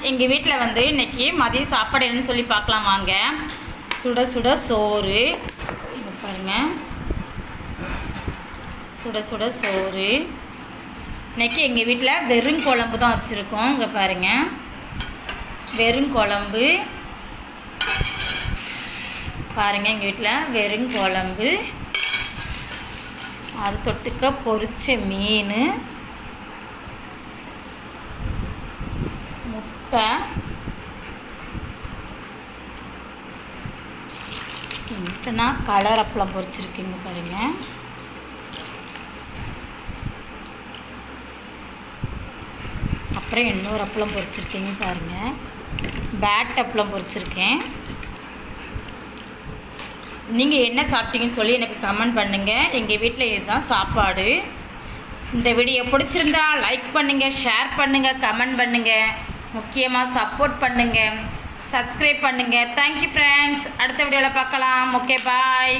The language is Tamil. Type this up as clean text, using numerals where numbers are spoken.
எங்கள் வீட்டில் வந்து இன்றைக்கி மதியம் சாப்பாடு என்னன்னு சொல்லி பார்க்கலாம் வாங்க. சுட சுட சோறு, இங்கே பாருங்கள், சுட சுட சோறு. இன்றைக்கி எங்கள் வீட்டில் வெறும் குழம்பு தான் வச்சுருக்கோம். இங்கே பாருங்கள், வெறும் குழம்பு பாருங்கள். எங்கள் வீட்டில் வெறும் குழம்பு, அது தொட்டுக்க பொரிச்ச மீன், முட்டை, முட்டைனா கலர் அப்பளம் பொரிச்சிருக்கீங்க பாருங்கள். அப்புறம் இன்னொரு அப்பளம் பொரிச்சிருக்கீங்க பாருங்கள், பேட் அப்பளம் பொரிச்சிருக்கேன். நீங்கள் என்ன சாப்பிட்டீங்கன்னு சொல்லி எனக்கு கமெண்ட் பண்ணுங்கள். எங்கள் வீட்டில் இதுதான் சாப்பாடு. இந்த வீடியோ பிடிச்சிருந்தா லைக் பண்ணுங்கள், ஷேர் பண்ணுங்கள், கமெண்ட் பண்ணுங்கள், முக்கியமாக சப்போர்ட் பண்ணுங்கள், சப்ஸ்கிரைப் பண்ணுங்கள். Thank you friends. அடுத்த வீடியோவில் பார்க்கலாம். ஓகே, பாய்.